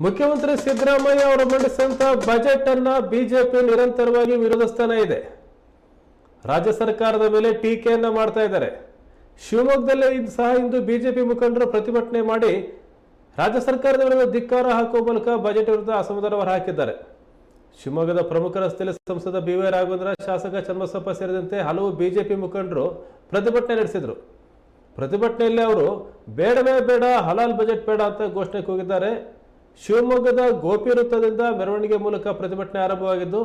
ಮುಖ್ಯಮಂತ್ರಿ ಸಿದ್ದರಾಮಯ್ಯ ಅವರು ಮಂಡಿಸಿದಂತ ಬಜೆಟ್ ಅನ್ನ ಬಿಜೆಪಿ ನಿರಂತರವಾಗಿ ವಿರೋಧಿಸ್ತಾನೆ ಇದೆ. ರಾಜ್ಯ ಸರ್ಕಾರದ ಮೇಲೆ ಟೀಕೆಯನ್ನ ಮಾಡ್ತಾ ಇದ್ದಾರೆ. ಶಿವಮೊಗ್ಗದಲ್ಲೇ ಸಹ ಇಂದು ಬಿಜೆಪಿ ಮುಖಂಡರು ಪ್ರತಿಭಟನೆ ಮಾಡಿ ರಾಜ್ಯ ಸರ್ಕಾರದ ವಿರುದ್ಧ ಧಿಕ್ಕಾರ ಹಾಕುವ ಮೂಲಕ ಬಜೆಟ್ ವಿರುದ್ಧ ಅಸಮಾಧಾನ ಹೊರಹಾಕಿದ್ದಾರೆ. ಶಿವಮೊಗ್ಗದ ಪ್ರಮುಖ ರಸ್ತೆಯಲ್ಲಿ ಸಂಸದ ಬಿ.ವೈ. ರಾಘವೇಂದ್ರ, ಶಾಸಕ ಚನ್ನಬಸಪ್ಪ ಸೇರಿದಂತೆ ಹಲವು ಬಿಜೆಪಿ ಮುಖಂಡರು ಪ್ರತಿಭಟನೆ ನಡೆಸಿದರು. ಪ್ರತಿಭಟನೆಯಲ್ಲಿ ಅವರು ಬೇಡವೇ ಬೇಡ, ಹಲಾಲ್ ಬಜೆಟ್ ಬೇಡ ಅಂತ ಘೋಷಣೆ ಕೂಗಿದ್ದಾರೆ. ಶಿವಮೊಗ್ಗದ ಗೋಪಿ ವೃತ್ತದಿಂದ ಮೆರವಣಿಗೆ ಮೂಲಕ ಪ್ರತಿಭಟನೆ ಆರಂಭವಾಗಿದ್ದು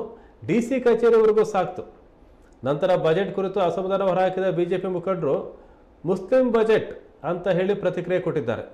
ಡಿಸಿ ಕಚೇರಿವರೆಗೂ ಸಾಕ್ತು. ನಂತರ ಬಜೆಟ್ ಕುರಿತು ಅಸಮಾಧಾನ ಹೊರಹಾಕಿದ ಬಿಜೆಪಿ ಮುಖಂಡರು ಮುಸ್ಲಿಂ ಬಜೆಟ್ ಅಂತ ಹೇಳಿ ಪ್ರತಿಕ್ರಿಯೆ ಕೊಟ್ಟಿದ್ದಾರೆ.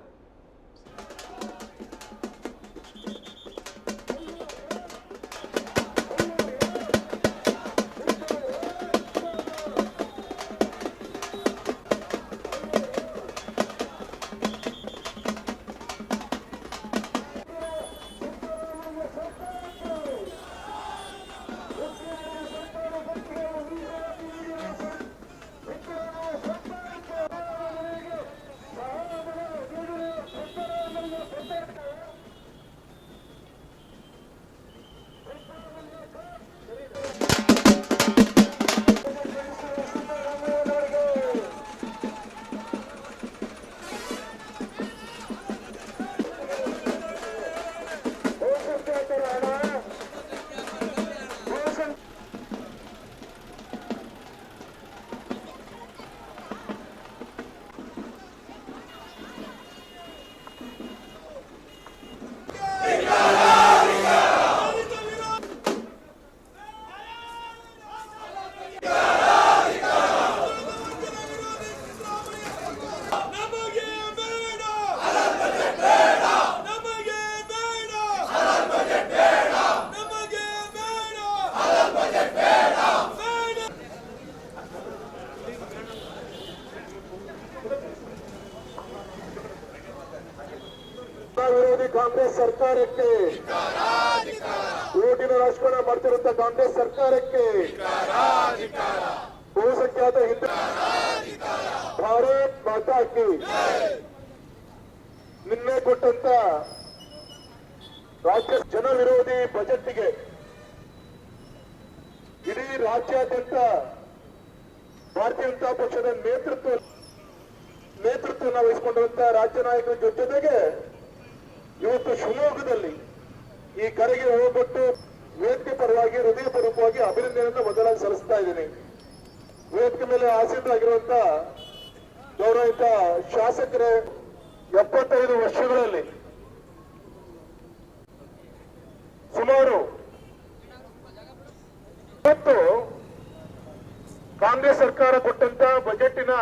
ವಿರೋಧಿ ಕಾಂಗ್ರೆಸ್ ಸರ್ಕಾರಕ್ಕೆ, ಓಟಿನ ರಾಜಕಾರಣ ಮಾಡ್ತಿರುವಂತ ಕಾಂಗ್ರೆಸ್ ಸರ್ಕಾರಕ್ಕೆ, ಬಹುಸಂಖ್ಯಾತ ಹಿಂದೂ ಭಾರತ್ ಮಾತಾ ಕಿ ನಿನ್ನೆ ಕೊಟ್ಟಂತ ರಾಜ್ಯ ಜನ ವಿರೋಧಿ ಬಜೆಟ್ಗೆ ಇಡೀ ರಾಜ್ಯಾದ್ಯಂತ ಭಾರತೀಯ ಜನತಾ ಪಕ್ಷದ ನೇತೃತ್ವವನ್ನು ವಹಿಸಿಕೊಂಡಿರುವಂತ ರಾಜ್ಯ ನಾಯಕರ ಜೊತೆಗೆ ಇವತ್ತು ಶಿವಮೊಗ್ಗದಲ್ಲಿ ಈ ಕರೆಗೆ ಹೋಗ್ಬಿಟ್ಟು ವೇದಿಕೆ ಪರವಾಗಿ ಹೃದಯಪೂರ್ವಕವಾಗಿ ಅಭಿನಂದನೆಯನ್ನು ಮೊದಲಾಗಿ ಸಲ್ಲಿಸ್ತಾ ಇದ್ದೀನಿ. ವೇದಿಕೆ ಮೇಲೆ ಆಸೀನರಾಗಿರುವಂತ ಗೌರವಿತ ಶಾಸಕರೇ, 75 ವರ್ಷಗಳಲ್ಲಿ ಸುಮಾರು ಇವತ್ತು ಕಾಂಗ್ರೆಸ್ ಸರ್ಕಾರ ಕೊಟ್ಟಂತ ಬಜೆಟಿನ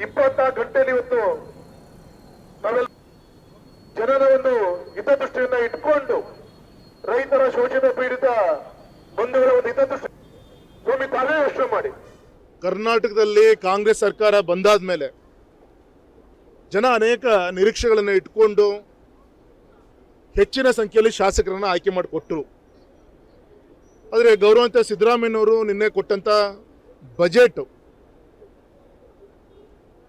24 ಗಂಟೆಯಲ್ಲಿ ಇವತ್ತು ನಾವೆಲ್ಲ ಜನರ ಒಂದು ಹಿತದೃಷ್ಟಿಯನ್ನ ಇಟ್ಕೊಂಡು ರೈತರ ಶೋಷಣೆ ಪೀಡಿತ ಬಂಧುಗಳ ಒಂದು ಹಿತದೃಷ್ಟಿ ಸ್ವಾಮಿ ತಾವೇ ಯೋಚನೆ ಮಾಡಿ. ಕರ್ನಾಟಕದಲ್ಲಿ ಕಾಂಗ್ರೆಸ್ ಸರ್ಕಾರ ಬಂದಾದ ಮೇಲೆ ಜನ ಅನೇಕ ನಿರೀಕ್ಷೆಗಳನ್ನು ಇಟ್ಕೊಂಡು ಹೆಚ್ಚಿನ ಸಂಖ್ಯೆಯಲ್ಲಿ ಶಾಸಕರನ್ನು ಆಯ್ಕೆ ಮಾಡಿಕೊಟ್ಟರು. ಆದರೆ ಗೌರವಾನ್ವಿತ ಸಿದ್ದರಾಮಯ್ಯನವರು ನಿನ್ನೆ ಕೊಟ್ಟಂತ ಬಜೆಟ್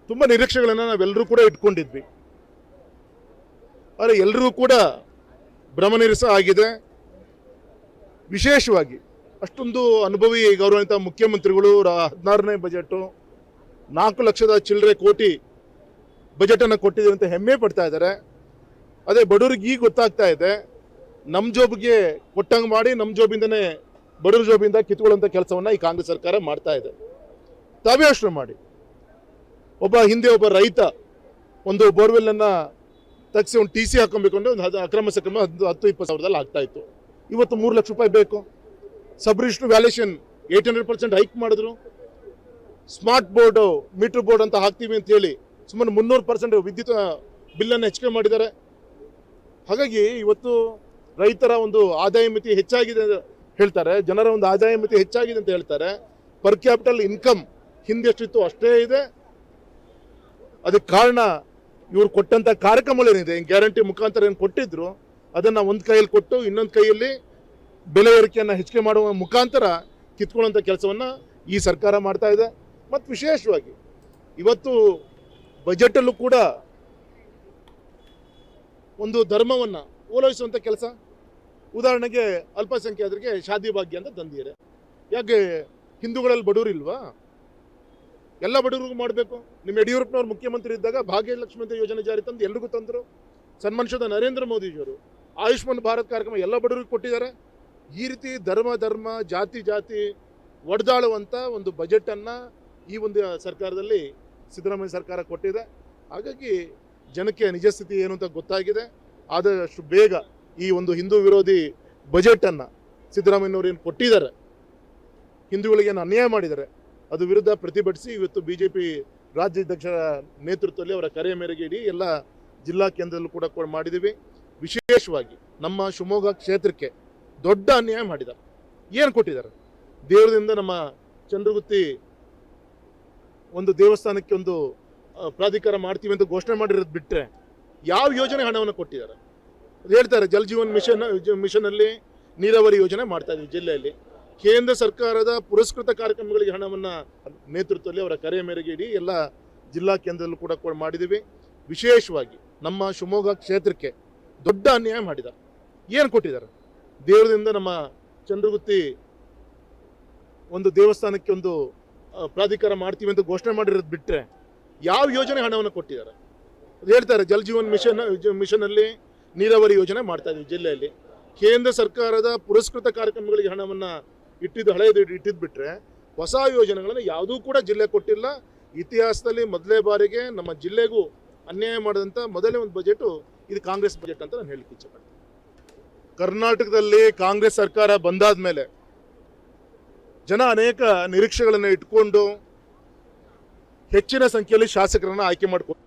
ತುಂಬ ನಿರೀಕ್ಷೆಗಳನ್ನು ನಾವೆಲ್ಲರೂ ಕೂಡ ಇಟ್ಕೊಂಡಿದ್ವಿ. ಆದರೆ ಎಲ್ಲರಿಗೂ ಕೂಡ ಭ್ರಮನಿರಸ ಆಗಿದೆ. ವಿಶೇಷವಾಗಿ ಅಷ್ಟೊಂದು ಅನುಭವಿ ಗೌರವಾನ್ವಿತ ಮುಖ್ಯಮಂತ್ರಿಗಳು 16ನೇ ಬಜೆಟು 4 ಲಕ್ಷದ ಚಿಲ್ಲರೆ ಕೋಟಿ ಬಜೆಟನ್ನು ಕೊಟ್ಟಿದ್ದೀವಿ ಅಂತ ಹೆಮ್ಮೆ ಪಡ್ತಾ ಇದ್ದಾರೆ. ಅದೇ ಬಡವರಿಗೆ ಈಗ ಗೊತ್ತಾಗ್ತಾ ಇದೆ, ನಮ್ಮ ಜೋಬಿಗೆ ಕೊಟ್ಟಂಗೆ ಮಾಡಿ ನಮ್ಮ ಜೋಬಿಂದನೇ ಬಡವ್ರ ಜೋಬಿಂದ ಕಿತ್ಕೊಳ್ಳುವಂಥ ಕೆಲಸವನ್ನು ಈ ಕಾಂಗ್ರೆಸ್ ಸರ್ಕಾರ ಮಾಡ್ತಾ ಇದೆ. ತಾವೇ ಯೋಚನೆ ಮಾಡಿ, ಹಿಂದೆ ಒಬ್ಬ ರೈತ ಒಂದು ಬೋರ್ವೆಲ್ಲನ್ನು ತೆಗೆಸಿ ಒಂದು ಟಿ ಸಿ ಹಾಕೊಬೇಕು ಅಂದರೆ ಒಂದು ಅಕ್ರಮ ಸಕ್ರಮ 10-20 ಸಾವಿರದಲ್ಲಿ ಆಗ್ತಾ ಇತ್ತು. ಇವತ್ತು 3 ಲಕ್ಷ ರೂಪಾಯಿ ಬೇಕು. ಸಬ್ ರಿಜಿಸ್ಟ್ರ್ ವ್ಯಾಲ್ಯೂಷನ್ 800% ಹೈಕ್ ಮಾಡಿದ್ರು. ಸ್ಮಾರ್ಟ್ ಬೋರ್ಡು ಮೀಟರ್ ಬೋರ್ಡ್ ಅಂತ ಹಾಕ್ತೀವಿ ಅಂತ ಹೇಳಿ ಸುಮ್ಮನೆ 300% ವಿದ್ಯುತ್ ಬಿಲ್ಲನ್ನು ಹೆಚ್ಚಿಗೆ ಮಾಡಿದ್ದಾರೆ. ಹಾಗಾಗಿ ಇವತ್ತು ರೈತರ ಒಂದು ಆದಾಯ ಮಿತಿ ಹೆಚ್ಚಾಗಿದೆ ಅಂತ ಹೇಳ್ತಾರೆ, ಜನರ ಒಂದು ಆದಾಯ ಮಿತಿ ಹೆಚ್ಚಾಗಿದೆ ಅಂತ ಹೇಳ್ತಾರೆ. ಪರ್ ಕ್ಯಾಪಿಟಲ್ ಇನ್ಕಮ್ ಹಿಂದೆ ಎಷ್ಟಿತ್ತು ಅಷ್ಟೇ ಇದೆ. ಅದಕ್ಕೆ ಕಾರಣ ಇವ್ರು ಕೊಟ್ಟಂಥ ಕಾರ್ಯಕ್ರಮಗಳೇನಿದೆ, ಗ್ಯಾರಂಟಿ ಮುಖಾಂತರ ಏನು ಕೊಟ್ಟಿದ್ರು ಅದನ್ನು ಒಂದು ಕೈಯಲ್ಲಿ ಕೊಟ್ಟು ಇನ್ನೊಂದು ಕೈಯಲ್ಲಿ ಬೆಲೆ ಏರಿಕೆಯನ್ನು ಹೆಚ್ಚಿಗೆ ಮಾಡುವ ಮುಖಾಂತರ ಕಿತ್ಕೊಳ್ಳುವಂಥ ಕೆಲಸವನ್ನು ಈ ಸರ್ಕಾರ ಮಾಡ್ತಾ ಇದೆ. ಮತ್ತು ವಿಶೇಷವಾಗಿ ಇವತ್ತು ಬಜೆಟಲ್ಲೂ ಕೂಡ ಒಂದು ಧರ್ಮವನ್ನು ಓಲೈಸುವಂಥ ಕೆಲಸ. ಉದಾಹರಣೆಗೆ ಅಲ್ಪಸಂಖ್ಯಾತರಿಗೆ ಶಾದಿ ಭಾಗ್ಯ ಅಂತ ತಂದಿದ್ದಾರೆ. ಯಾಕೆ ಹಿಂದೂಗಳಲ್ಲಿ ಬಡವರು ಇಲ್ವಾ? ಎಲ್ಲ ಬಡವರಿಗೂ ಮಾಡಬೇಕು. ನಿಮ್ಮ ಯಡಿಯೂರಪ್ಪನವ್ರು ಮುಖ್ಯಮಂತ್ರಿ ಇದ್ದಾಗ ಭಾಗ್ಯಲಕ್ಷ್ಮಿ ಅಂತ ಯೋಜನೆ ಜಾರಿ ತಂದು ಎಲ್ರಿಗೂ ತಂದರು. ಸನ್ಮಾನಿಸಿದ ನರೇಂದ್ರ ಮೋದಿಜಿಯವರು ಆಯುಷ್ಮಾನ್ ಭಾರತ್ ಕಾರ್ಯಕ್ರಮ ಎಲ್ಲ ಬಡವರಿಗೂ ಕೊಟ್ಟಿದ್ದಾರೆ. ಈ ರೀತಿ ಧರ್ಮ ಜಾತಿ ಒಡೆದಾಳುವಂಥ ಒಂದು ಬಜೆಟನ್ನು ಈ ಒಂದು ಸರ್ಕಾರದಲ್ಲಿ ಸಿದ್ದರಾಮಯ್ಯ ಸರ್ಕಾರ ಕೊಟ್ಟಿದೆ. ಹಾಗಾಗಿ ಜನಕ್ಕೆ ನಿಜ ಸ್ಥಿತಿ ಏನು ಅಂತ ಗೊತ್ತಾಗಿದೆ. ಆದಷ್ಟು ಬೇಗ ಈ ಒಂದು ಹಿಂದೂ ವಿರೋಧಿ ಬಜೆಟನ್ನು ಸಿದ್ದರಾಮಯ್ಯನವರು ಏನು ಕೊಟ್ಟಿದ್ದಾರೆ, ಹಿಂದೂಗಳಿಗೆ ಏನು ಅನ್ಯಾಯ ಮಾಡಿದ್ದಾರೆ, ಅದು ವಿರುದ್ಧ ಪ್ರತಿಭಟಿಸಿ ಇವತ್ತು BJP ರಾಜ್ಯಾಧ್ಯಕ್ಷರ ನೇತೃತ್ವದಲ್ಲಿ ಅವರ ಕರೆಯ ಮೇರೆಗೆ ಇಡೀ ಎಲ್ಲ ಜಿಲ್ಲಾ ಕೇಂದ್ರದಲ್ಲೂ ಕೂಡ ಮಾಡಿದ್ದೀವಿ. ವಿಶೇಷವಾಗಿ ನಮ್ಮ ಶಿವಮೊಗ್ಗ ಕ್ಷೇತ್ರಕ್ಕೆ ದೊಡ್ಡ ಅನ್ಯಾಯ ಮಾಡಿದ್ದಾರೆ. ಏನು ಕೊಟ್ಟಿದ್ದಾರೆ? ದೇವರದಿಂದ ನಮ್ಮ ಚಂದ್ರಗುತ್ತಿ ಒಂದು ದೇವಸ್ಥಾನಕ್ಕೆ ಒಂದು ಪ್ರಾಧಿಕಾರ ಮಾಡ್ತೀವಿ ಅಂತ ಘೋಷಣೆ ಮಾಡಿರೋದು ಬಿಟ್ಟರೆ ಯಾವ ಯೋಜನೆ ಹಣವನ್ನು ಕೊಟ್ಟಿದ್ದಾರೆ? ಹೇಳ್ತಾರೆ ಜಲ್ ಜೀವನ್ ಮಿಷನಲ್ಲಿ ನೀರಾವರಿ ಯೋಜನೆ ಮಾಡ್ತಾ ಇದ್ದೀವಿ ಜಿಲ್ಲೆಯಲ್ಲಿ. ಕೇಂದ್ರ ಸರ್ಕಾರದ ಪುರಸ್ಕೃತ ಕಾರ್ಯಕ್ರಮಗಳಿಗೆ ಹಣವನ್ನು ನೇತೃತ್ವದಲ್ಲಿ ಅವರ ಕರೆಯ ಮೇರೆಗೆ ಇಡೀ ಎಲ್ಲ ಜಿಲ್ಲಾ ಕೇಂದ್ರದಲ್ಲೂ ಕೂಡ ಮಾಡಿದ್ದೀವಿ. ವಿಶೇಷವಾಗಿ ನಮ್ಮ ಶಿವಮೊಗ್ಗ ಕ್ಷೇತ್ರಕ್ಕೆ ದೊಡ್ಡ ಅನ್ಯಾಯ ಮಾಡಿದ್ದಾರೆ. ಏನು ಕೊಟ್ಟಿದ್ದಾರೆ? ದೇವರದಿಂದ ನಮ್ಮ ಚಂದ್ರಗುತ್ತಿ ಒಂದು ದೇವಸ್ಥಾನಕ್ಕೆ ಒಂದು ಪ್ರಾಧಿಕಾರ ಮಾಡ್ತೀವಿ ಅಂತ ಘೋಷಣೆ ಮಾಡಿರೋದು ಬಿಟ್ಟರೆ ಯಾವ ಯೋಜನೆ ಹಣವನ್ನು ಕೊಟ್ಟಿದ್ದಾರೆ? ಹೇಳ್ತಾರೆ ಜಲ್ ಜೀವನ್ ಮಿಷನಲ್ಲಿ ನೀರಾವರಿ ಯೋಜನೆ ಮಾಡ್ತಾ ಇದ್ದೀವಿ ಜಿಲ್ಲೆಯಲ್ಲಿ. ಕೇಂದ್ರ ಸರ್ಕಾರದ ಪುರಸ್ಕೃತ ಕಾರ್ಯಕ್ರಮಗಳಿಗೆ ಹಣವನ್ನು ಇಟ್ಟಿದ್ದು ಬಿಟ್ಟರೆ ಹೊಸ ಯೋಜನೆಗಳನ್ನು ಯಾವುದೂ ಕೂಡ ಜಿಲ್ಲೆ ಕೊಟ್ಟಿಲ್ಲ. ಇತಿಹಾಸದಲ್ಲಿ ಮೊದಲೇ ಬಾರಿಗೆ ನಮ್ಮ ಜಿಲ್ಲೆಗೂ ಅನ್ಯಾಯ ಮಾಡಿದಂಥ ಮೊದಲೇ ಒಂದು ಬಜೆಟು ಇದು ಕಾಂಗ್ರೆಸ್ ಬಜೆಟ್ ಅಂತ ನಾನು ಹೇಳಲಿಕ್ಕೆ ಇಚ್ಛೆಪಡ್ತೀನಿ. ಕರ್ನಾಟಕದಲ್ಲಿ ಕಾಂಗ್ರೆಸ್ ಸರ್ಕಾರ ಬಂದಾದ ಮೇಲೆ ಜನ ಅನೇಕ ನಿರೀಕ್ಷೆಗಳನ್ನು ಇಟ್ಕೊಂಡು ಹೆಚ್ಚಿನ ಸಂಖ್ಯೆಯಲ್ಲಿ ಶಾಸಕರನ್ನು ಆಯ್ಕೆ ಮಾಡಿಕೊಂಡು